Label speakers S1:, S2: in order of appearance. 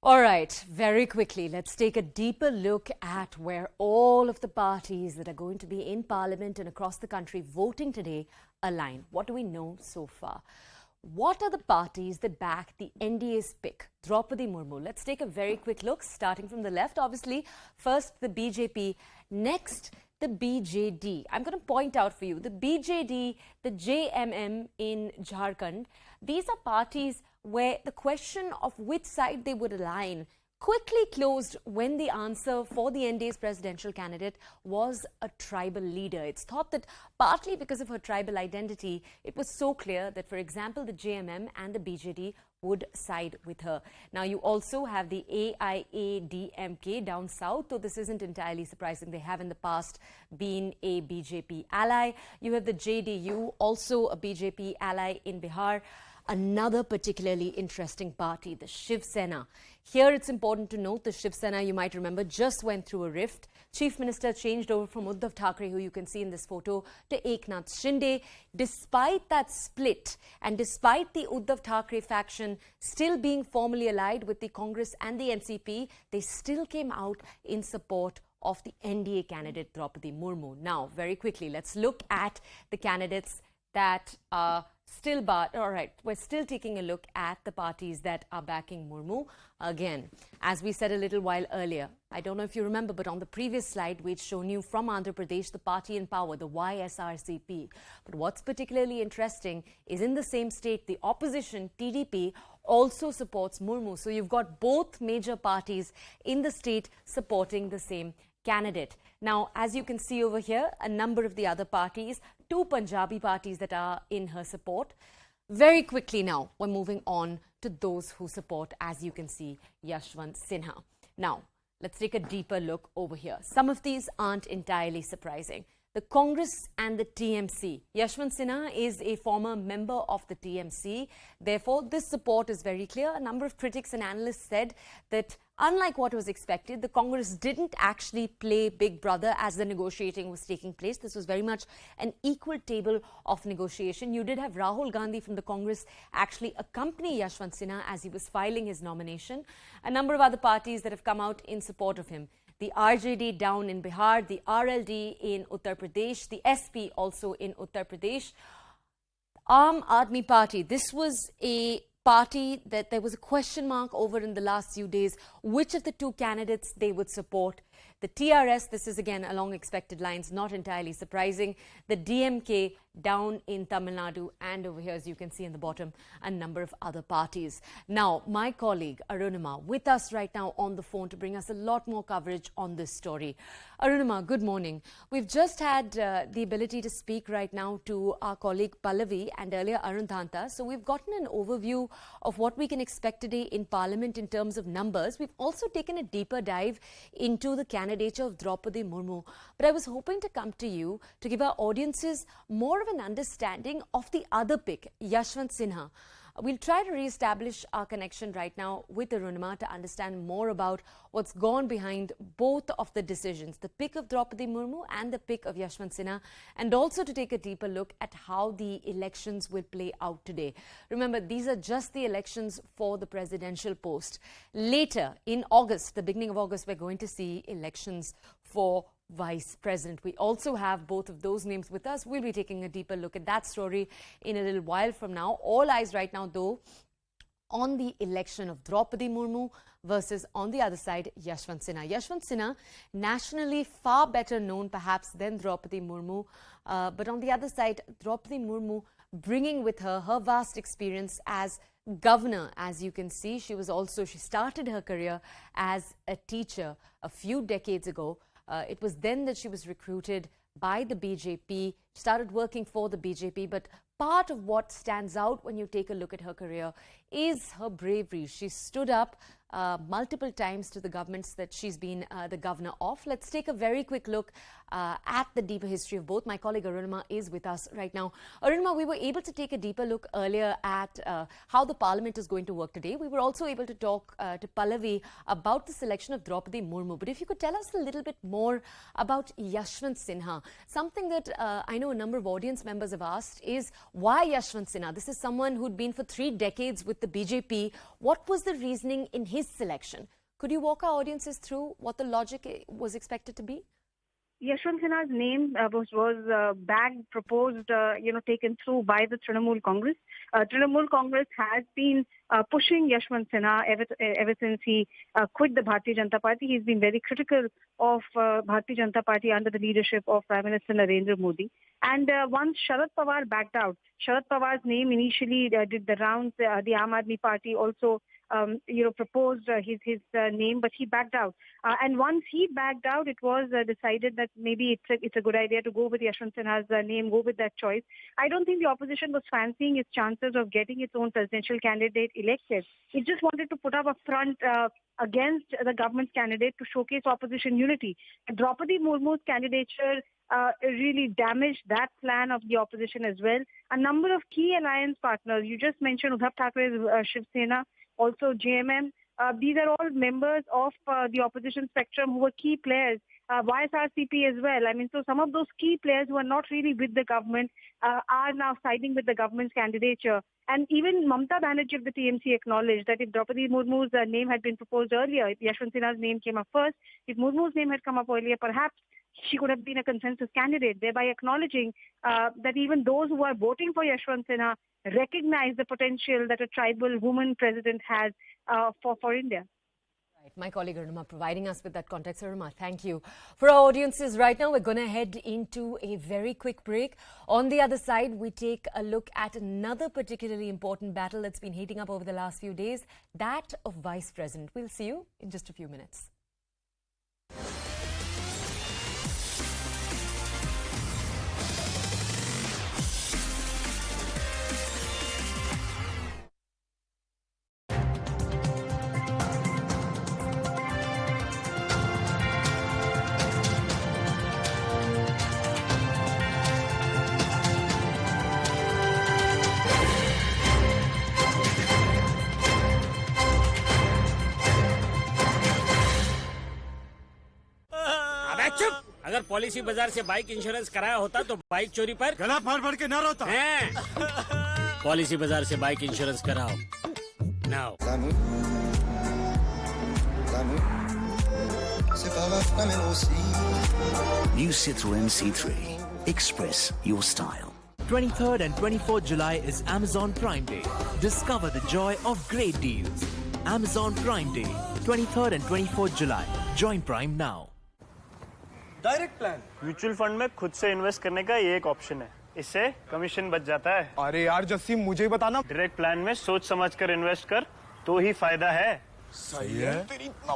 S1: All right, very quickly, let's take a deeper look at where all of the parties that are going to be in Parliament and across the country voting today align. What do we know so far? What are the parties that back the NDA's pick, Droupadi Murmu? Let's take a very quick look, starting from the left. Obviously, first the BJP, next the BJD. I'm going to point out for you, the BJD, the JMM in Jharkhand, these are parties where the question of which side they would align quickly closed when the answer for the NDA's presidential candidate was a tribal leader. It's thought that partly because of her tribal identity, it was so clear that, for example, the JMM and the BJD would side with her. Now, you also have the AIADMK down south, though this isn't entirely surprising. They have in the past been a BJP ally. You have the JDU, also a BJP ally in Bihar. Another particularly interesting party, the Shiv Sena. Here it's important to note the Shiv Sena, you might remember, just went through a rift. Chief Minister changed over from Uddhav Thackeray, who you can see in this photo, to Eknath Shinde. Despite that split and despite the Uddhav Thackeray faction still being formally allied with the Congress and the NCP, they still came out in support of the NDA candidate Droupadi Murmu. Now, very quickly, let's look at the candidates that are still barred. All right, we're still taking a look at the parties that are backing Murmu. Again, as we said a little while earlier, I don't know if you remember, but on the previous slide, we'd shown you from Andhra Pradesh, the party in power, the YSRCP. But what's particularly interesting is in the same state, the opposition, TDP, also supports Murmu. So you've got both major parties in the state supporting the same candidate. Now, as you can see over here, a number of the other parties, two Punjabi parties that are in her support. Very quickly now, we're moving on to those who support, as you can see, Yashwant Sinha. Now, let's take a deeper look over here. Some of these aren't entirely surprising. The Congress and the TMC. Yashwant Sinha is a former member of the TMC. Therefore, this support is very clear. A number of critics and analysts said that unlike what was expected, the Congress didn't actually play Big Brother as the negotiating was taking place. This was very much an equal table of negotiation. You did have Rahul Gandhi from the Congress actually accompany Yashwant Sinha as he was filing his nomination. A number of other parties that have come out in support of him. The RJD down in Bihar, the RLD in Uttar Pradesh, the SP also in Uttar Pradesh. Aam Aadmi Party, this was a party that there was a question mark over in the last few days, which of the two candidates they would support. The TRS, this is again along expected lines, not entirely surprising. The DMK down in Tamil Nadu, and over here, as you can see in the bottom, a number of other parties. Now, my colleague Arunima with us right now on the phone to bring us a lot more coverage on this story. Arunima, good morning. We've just had the ability to speak right now to our colleague Pallavi and earlier Arun Dhanta. So we've gotten an overview of what we can expect today in Parliament in terms of numbers. We've also taken a deeper dive into the candidature of Droupadi Murmu. But I was hoping to come to you to give our audiences more of an understanding of the other pick, Yashwant Sinha. We'll try to re-establish our connection right now with Arunima to understand more about what's gone behind both of the decisions, the pick of Droupadi Murmu and the pick of Yashwant Sinha, and also to take a deeper look at how the elections will play out today. Remember, these are just the elections for the presidential post. Later in August, the beginning of August, we're going to see elections for Vice President. We also have both of those names with us. We'll be taking a deeper look at that story in a little while from now. All eyes right now, though, on the election of Droupadi Murmu versus, on the other side, Yashwant Sinha. Yashwant Sinha, nationally far better known perhaps than Droupadi Murmu. But on the other side, Droupadi Murmu bringing with her her vast experience as governor. As you can see, she started her career as a teacher a few decades ago. It was then that she was recruited by the BJP, started working for the BJP, but part of what stands out when you take a look at her career is her bravery. She stood up multiple times to the governments that she's been the governor of. Let's take a very quick look at the deeper history of both. My colleague Arunima is with us right now. Arunima, we were able to take a deeper look earlier at how the parliament is going to work today. We were also able to talk to Pallavi about the selection of Droupadi Murmu. But if you could tell us a little bit more about Yashwant Sinha, something that I know a number of audience members have asked is why Yashwant Sinha? This is someone who'd been for 3 decades with with the BJP. What was the reasoning in his selection? Could you walk our audiences through what the logic was expected to be?
S2: Yashwant Sinha's name was bagged, proposed, taken through by the Trinamool Congress. Trinamool Congress has been pushing Yashwant Sinha ever since he quit the Bharatiya Janata Party. He's been very critical of Bharatiya Janata Party under the leadership of Prime Minister Narendra Modi. And once Sharad Pawar backed out, Sharad Pawar's name initially did the rounds. The Aam Aadmi Party also proposed his name, but he backed out. And once he backed out, it was decided that maybe it's a good idea to go with Yashwant Sinha's name, go with that choice. I don't think the opposition was fancying its chances of getting its own presidential candidate elected. It just wanted to put up a front against the government's candidate to showcase opposition unity. Droupadi Murmu's candidature really damaged that plan of the opposition as well. A number of key alliance partners, you just mentioned Uddhav Thakure's Shiv Sena, also JMM. These are all members of the opposition spectrum who were key players. YSRCP as well. I mean, so some of those key players who are not really with the government are now siding with the government's candidature. And even Mamata Banerjee of the TMC acknowledged that if Droupadi Murmu's name had been proposed earlier, if Yashwant Sinha's name came up first, if Murmu's name had come up earlier, perhaps she could have been a consensus candidate, thereby acknowledging that even those who are voting for Yashwant Sinha recognize the potential that a tribal woman president has for India.
S1: My colleague Arunima providing us with that context. Arunima, thank you. For our audiences right now, we're going to head into a very quick break. On the other side, we take a look at another particularly important battle that's been heating up over the last few days, that of Vice President. We'll see you in just a few minutes.
S3: अगर policy बाजार से bike insurance कराया होता तो bike चोरी पर
S4: गला फाड़ फाड़ के ना रोता
S3: हैं। पॉलिसी बाजार से बाइक इंश्योरेंस कराओ now.
S5: New Citroën C3. Express your style.
S6: 23rd and 24th July is Amazon Prime Day. Discover the joy of great deals. Amazon Prime Day, 23rd and 24th July. Join Prime now.
S4: Direct plan
S7: mutual fund में खुद से invest करने का ये एक option है, इससे commission बच जाता है।
S4: अरे यार जस्सी मुझे ही बताना।
S7: डायरेक्ट प्लान में सोच समझ कर इन्वेस्ट कर तो ही फायदा है।
S4: सही है। तेरी इतना